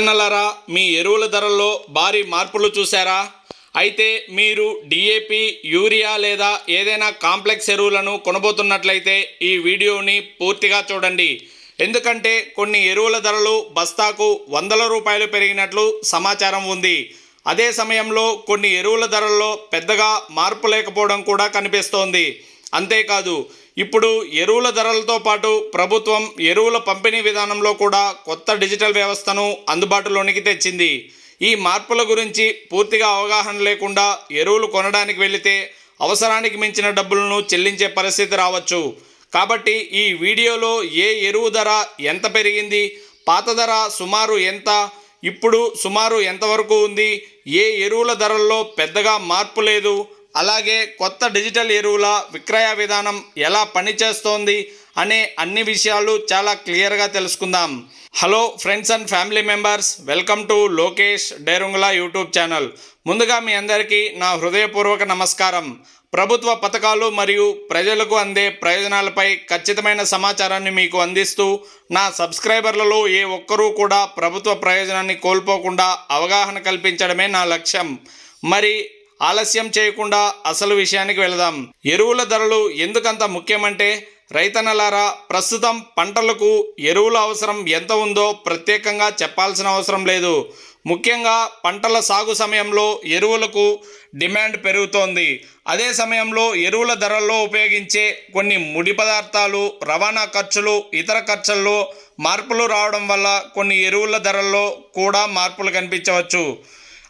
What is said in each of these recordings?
రైతన్నలారా, మీ ఎరువుల ధరల్లో భారీ మార్పులు చూసారా? అయితే మీరు డిఏపి, యూరియా లేదా ఏదైనా కాంప్లెక్స్ ఎరువులను కొనబోతున్నట్లయితే ఈ వీడియోని పూర్తిగా చూడండి. ఎందుకంటే కొన్ని ఎరువుల ధరలు బస్తాకు వందల రూపాయలు పెరిగినట్లు సమాచారం ఉంది. అదే సమయంలో కొన్ని ఎరువుల ధరల్లో పెద్దగా మార్పు లేకపోవడం కూడా కనిపిస్తోంది. అంతేకాదు, ఇప్పుడు ఎరువుల ధరలతో పాటు ప్రభుత్వం ఎరువుల పంపిణీ విధానంలో కూడా కొత్త డిజిటల్ వ్యవస్థను అందుబాటులోనికి తెచ్చింది. ఈ మార్పుల గురించి పూర్తిగా అవగాహన లేకుండా ఎరువులు కొనడానికి వెళితే అవసరానికి మించిన డబ్బులను చెల్లించే పరిస్థితి రావచ్చు. కాబట్టి ఈ వీడియోలో ఏ ఎరువు ధర ఎంత పెరిగింది, పాత ధర సుమారు ఎంత, ఇప్పుడు సుమారు ఎంతవరకు ఉంది, ఏ ఎరువుల ధరల్లో పెద్దగా మార్పు లేదు, అలాగే కొత్త డిజిటల్ ఎరువుల విక్రయ విధానం ఎలా పనిచేస్తోంది అనే అన్ని విషయాలు చాలా క్లియర్గా తెలుసుకుందాం. Hello friends and family members, welcome to Lokesh Dairungula YouTube channel. ముందుగా మీ అందరికీ నా హృదయపూర్వక నమస్కారం. ప్రభుత్వ పథకాలు మరియు ప్రజలకు అందే ప్రయోజనాలపై ఖచ్చితమైన సమాచారాన్ని మీకు అందిస్తూ నా సబ్స్క్రైబర్లలో ఏ ఒక్కరూ కూడా ప్రభుత్వ ప్రయోజనాన్ని కోల్పోకుండా అవగాహన కల్పించడమే నా లక్ష్యం. మరి ఆలస్యం చేయకుండా అసలు విషయానికి వెళదాం. ఎరువుల ధరలు ఎందుకంత ముఖ్యమంటే, రైతన్నలారా, ప్రస్తుతం పంటలకు ఎరువుల అవసరం ఎంత ఉందో ప్రత్యేకంగా చెప్పాల్సిన అవసరం లేదు. ముఖ్యంగా పంటల సాగు సమయంలో ఎరువులకు డిమాండ్ పెరుగుతోంది. అదే సమయంలో ఎరువుల ధరల్లో ఉపయోగించే కొన్ని ముడి పదార్థాలు, రవాణా ఖర్చులు, ఇతర ఖర్చుల్లో మార్పులు రావడం వల్ల కొన్ని ఎరువుల ధరల్లో కూడా మార్పులు కనిపించవచ్చు.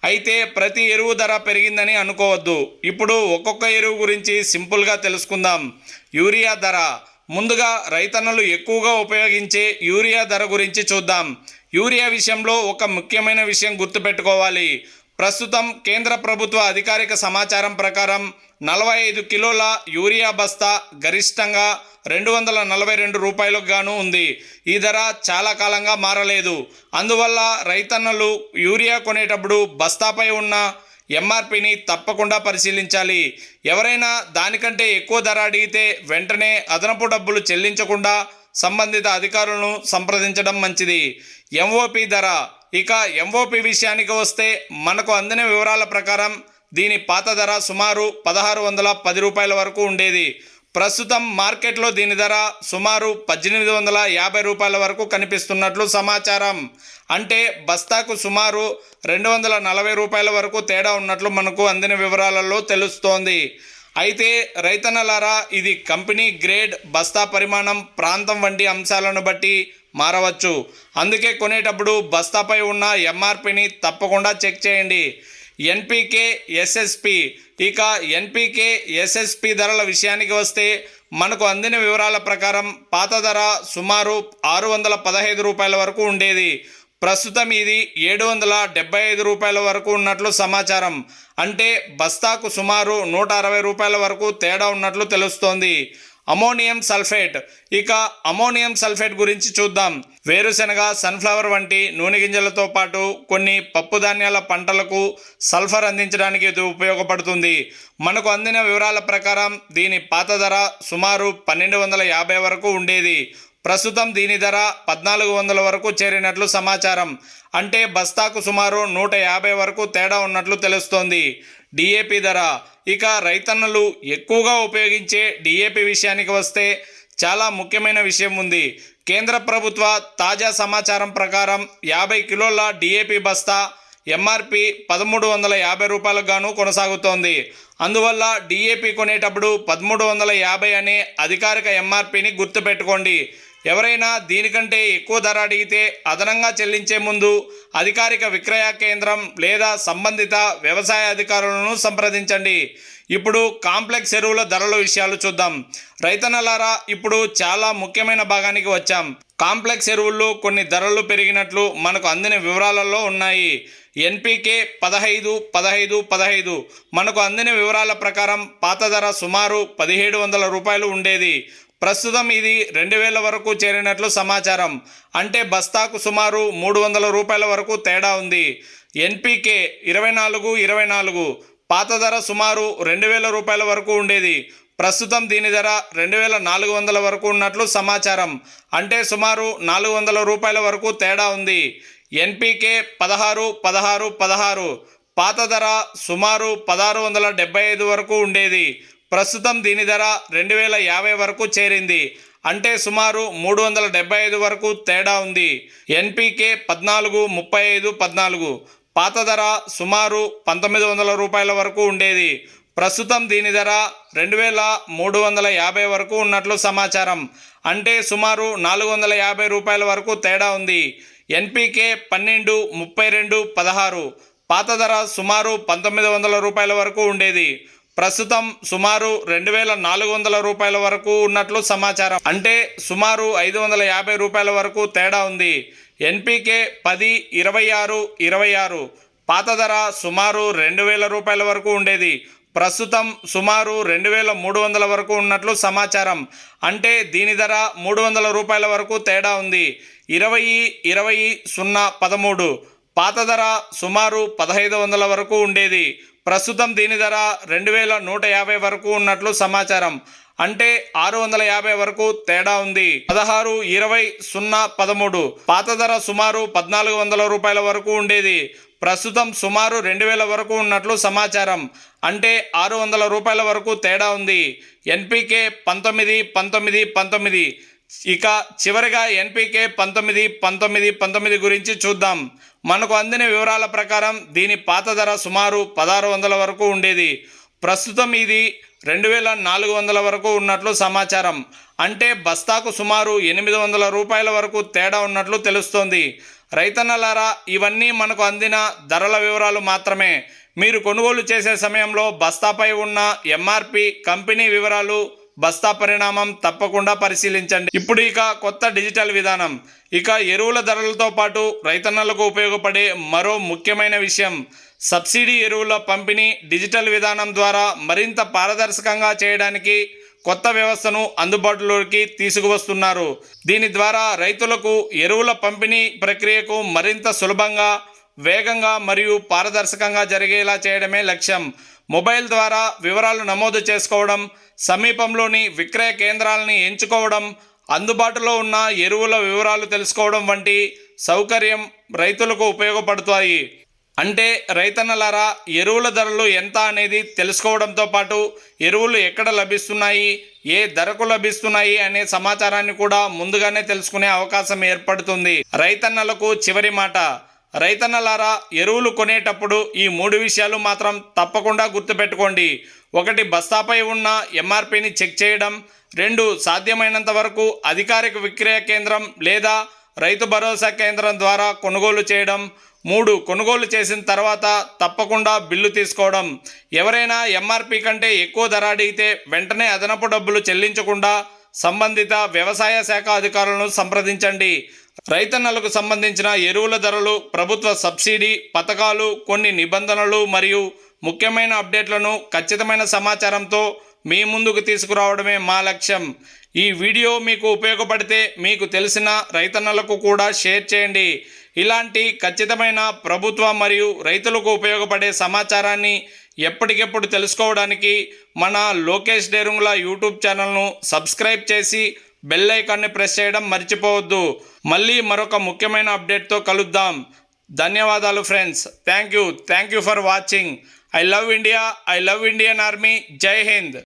అయితే ప్రతి ఎరువు ధర పెరిగిందని అనుకోవద్దు. ఇప్పుడు ఒక్కొక్క ఎరువు గురించి సింపుల్గా తెలుసుకుందాం. యూరియా ధర. ముందుగా రైతన్నలు ఎక్కువగా ఉపయోగించే యూరియా ధర గురించి చూద్దాం. యూరియా విషయంలో ఒక ముఖ్యమైన విషయం గుర్తుపెట్టుకోవాలి. ప్రస్తుతం కేంద్ర ప్రభుత్వ అధికారిక సమాచారం ప్రకారం 45 కిలోల యూరియా బస్తా గరిష్టంగా 242 రూపాయలకు గాను ఉంది. ఈ ధర చాలా కాలంగా మారలేదు. అందువల్ల రైతన్నలు యూరియా కొనేటప్పుడు బస్తాపై ఉన్న ఎంఆర్పిని తప్పకుండా పరిశీలించాలి. ఎవరైనా దానికంటే ఎక్కువ ధర అడిగితే వెంటనే అదనపు డబ్బులు చెల్లించకుండా సంబంధిత అధికారులను సంప్రదించడం మంచిది. ఎంఓపి ధర. ఇక ఎంఓపి విషయానికి వస్తే మనకు అందిన వివరాల ప్రకారం దీని పాత ధర సుమారు 1610 రూపాయల వరకు ఉండేది. ప్రస్తుతం మార్కెట్లో దీని ధర సుమారు 1850 రూపాయల వరకు కనిపిస్తున్నట్లు సమాచారం. అంటే బస్తాకు సుమారు 240 రూపాయల వరకు తేడా ఉన్నట్లు మనకు అందిన వివరాలలో తెలుస్తోంది. అయితే రైతన్నలారా, ఇది కంపెనీ గ్రేడ్, బస్తా పరిమాణం, ప్రాంతం వంటి అంశాలను బట్టి మారవచ్చు. అందుకే కొనేటప్పుడు బస్తాపై ఉన్న ఎంఆర్పిని తప్పకుండా చెక్ చేయండి. NPK, SSP. ఇక ఎన్పికే, ఎస్ఎస్పి ధరల విషయానికి వస్తే మనకు అందిన వివరాల ప్రకారం పాత ధర సుమారు 615 రూపాయల వరకు ఉండేది. ప్రస్తుతం ఇది 775 రూపాయల వరకు ఉన్నట్లు సమాచారం. అంటే బస్తాకు సుమారు 160 రూపాయల వరకు తేడా ఉన్నట్లు తెలుస్తోంది. Ammonium sulphate. ఇక అమోనియం సల్ఫేట్ గురించి చూద్దాం. వేరుశెనగ, సన్ఫ్లవర్ వంటి నూనె గింజలతో పాటు కొన్ని పప్పు ధాన్యాల పంటలకు సల్ఫర్ అందించడానికి ఇది ఉపయోగపడుతుంది. మనకు అందిన వివరాల ప్రకారం దీని పాత ధర సుమారు 1250 వరకు ఉండేది. ప్రస్తుతం దీని ధర 1400 వరకు చేరినట్లు సమాచారం. అంటే బస్తాకు సుమారు 150 వరకు తేడా ఉన్నట్లు తెలుస్తోంది. డిఏపి ధర. ఇక రైతన్నలు ఎక్కువగా ఉపయోగించే డిఏపి విషయానికి వస్తే చాలా ముఖ్యమైన విషయం ఉంది. కేంద్ర ప్రభుత్వ తాజా సమాచారం ప్రకారం 50 కిలోల డిఏపి బస్తా ఎంఆర్పి 1350 రూపాయలకు గాను కొనసాగుతోంది. అందువల్ల డిఏపి కొనేటప్పుడు 1350 అనే అధికారిక ఎంఆర్పిని గుర్తుపెట్టుకోండి. ఎవరైనా దీనికంటే ఎక్కువ ధర అడిగితే అదనంగా చెల్లించే ముందు అధికారిక విక్రయ కేంద్రం లేదా సంబంధిత వ్యవసాయ అధికారులను సంప్రదించండి. ఇప్పుడు కాంప్లెక్స్ ఎరువుల ధరల విషయాలు చూద్దాం. రైతన్నలారా, ఇప్పుడు చాలా ముఖ్యమైన భాగానికి వచ్చాం. కాంప్లెక్స్ ఎరువుల్లో కొన్ని ధరలు పెరిగినట్లు మనకు అందిన వివరాలలో ఉన్నాయి. ఎన్పికే 15 మనకు అందిన వివరాల ప్రకారం పాత ధర సుమారు 1700 రూపాయలు ఉండేది. ప్రస్తుతం ఇది 2000 వరకు చేరినట్లు సమాచారం. అంటే బస్తాకు సుమారు 300 రూపాయల వరకు తేడా ఉంది. ఎన్పికే 24 పాత ధర సుమారు 2000 రూపాయల వరకు ఉండేది. ప్రస్తుతం దీని ధర 2400 వరకు ఉన్నట్లు సమాచారం. అంటే సుమారు 400 రూపాయల వరకు తేడా ఉంది. ఎన్పికే 16 పాత ధర సుమారు 1675 వరకు ఉండేది. ప్రస్తుతం దీని ధర 2050 వరకు చేరింది. అంటే సుమారు 375 వరకు తేడా ఉంది. ఎన్పికే 14 పాత ధర సుమారు 1900 రూపాయల వరకు ఉండేది. ప్రస్తుతం దీని ధర 2350 వరకు ఉన్నట్లు సమాచారం. అంటే సుమారు 450 రూపాయల వరకు తేడా ఉంది. ఎన్పికే 12 పాత ధర సుమారు 1900 రూపాయల వరకు ఉండేది. ప్రస్తుతం సుమారు 2400 రూపాయల వరకు ఉన్నట్లు సమాచారం. అంటే సుమారు 550 రూపాయల వరకు తేడా ఉంది. ఎన్పికే 10 పాత ధర సుమారు 2000 రూపాయల వరకు ఉండేది. ప్రస్తుతం సుమారు 2300 వరకు ఉన్నట్లు సమాచారం. అంటే దీని ధర 300 రూపాయల వరకు తేడా ఉంది. 20 పాత ధర సుమారు 1500 వరకు ఉండేది. ప్రస్తుతం దీని ధర 2150 వరకు ఉన్నట్లు సమాచారం. అంటే 650 వరకు తేడా ఉంది. 16 పాత ధర సుమారు 1400 రూపాయల వరకు ఉండేది. ప్రస్తుతం సుమారు 2000 వరకు ఉన్నట్లు సమాచారం. అంటే 600 రూపాయల వరకు తేడా ఉంది. ఎన్పికే 19 ఇక చివరిగా ఎన్పికే 19 గురించి చూద్దాం. మనకు అందిన వివరాల ప్రకారం దీని పాత ధర సుమారు 1600 వరకు ఉండేది. ప్రస్తుతం ఇది 2400 వరకు ఉన్నట్లు సమాచారం. అంటే బస్తాకు సుమారు 800 రూపాయల వరకు తేడా ఉన్నట్లు తెలుస్తోంది. రైతన్నలారా, ఇవన్నీ మనకు అందిన ధరల వివరాలు మాత్రమే. మీరు కొనుగోలు చేసే సమయంలో బస్తాపై ఉన్న ఎంఆర్పి, కంపెనీ వివరాలు, బస్తా పరిణామం తప్పకుండా పరిశీలించండి. ఇప్పుడు ఇక కొత్త డిజిటల్ విధానం. ఇక ఎరువుల ధరలతో పాటు రైతన్నలకు ఉపయోగపడే మరో ముఖ్యమైన విషయం, సబ్సిడీ ఎరువుల పంపిణీ డిజిటల్ విధానం ద్వారా మరింత పారదర్శకంగా చేయడానికి కొత్త వ్యవస్థను అందుబాటులోకి తీసుకువస్తున్నారు. దీని ద్వారా రైతులకు ఎరువుల పంపిణీ ప్రక్రియకు మరింత సులభంగా, వేగంగా మరియు పారదర్శకంగా జరిగేలా చేయడమే లక్ష్యం. మొబైల్ ద్వారా వివరాలు నమోదు చేసుకోవడం, సమీపంలోని విక్రయ కేంద్రాలని ఎంచుకోవడం, అందుబాటులో ఉన్న ఎరువుల వివరాలు తెలుసుకోవడం వంటి సౌకర్యం రైతులకు ఉపయోగపడుతాయి. అంటే రైతన్నలారా, ఎరువుల ధరలు ఎంత అనేది తెలుసుకోవడంతో పాటు ఎరువులు ఎక్కడ లభిస్తున్నాయి, ఏ ధరకు లభిస్తున్నాయి అనే సమాచారాన్ని కూడా ముందుగానే తెలుసుకునే అవకాశం ఏర్పడుతుంది. రైతన్నలకు చివరి మాట, రైతన్నలారా, ఎరువులు కొనేటప్పుడు ఈ 3 విషయాలు మాత్రం తప్పకుండా గుర్తుపెట్టుకోండి. 1 బస్తాపై ఉన్న ఎంఆర్పిని చెక్ చేయడం. 2 సాధ్యమైనంత వరకు అధికారిక విక్రయ కేంద్రం లేదా రైతు భరోసా కేంద్రం ద్వారా కొనుగోలు చేయడం. 3 కొనుగోలు చేసిన తర్వాత తప్పకుండా బిల్లు తీసుకోవడం. ఎవరైనా ఎంఆర్పి కంటే ఎక్కువ ధర అడిగితే వెంటనే అదనపు డబ్బులు చెల్లించకుండా సంబంధిత వ్యవసాయ శాఖ అధికారులను సంప్రదించండి. రైతన్నలకు సంబంధించిన ఎరువుల ధరలు, ప్రభుత్వ సబ్సిడీ పథకాలు, కొన్ని నిబంధనలు మరియు ముఖ్యమైన అప్డేట్లను ఖచ్చితమైన సమాచారంతో మీ ముందుకు తీసుకురావడమే మా లక్ష్యం. ఈ వీడియో మీకు ఉపయోగపడితే మీకు తెలిసిన రైతన్నలకు కూడా షేర్ చేయండి. ఇలాంటి ఖచ్చితమైన ప్రభుత్వ మరియు రైతులకు ఉపయోగపడే సమాచారాన్ని ఎప్పటికెప్పుడు తెలుసుకోవడానికి మన లోకేష్ డేరుంగుల యూట్యూబ్ ఛానల్ను సబ్స్క్రైబ్ చేసి బెల్ ఐకాన్ని ప్రెస్ చేయడం మర్చిపోవద్దు. మళ్ళీ మరొక ముఖ్యమైన అప్డేట్తో కలుద్దాం. ధన్యవాదాలు friends. Thank you for watching. I love India, I love Indian army. జై హింద్.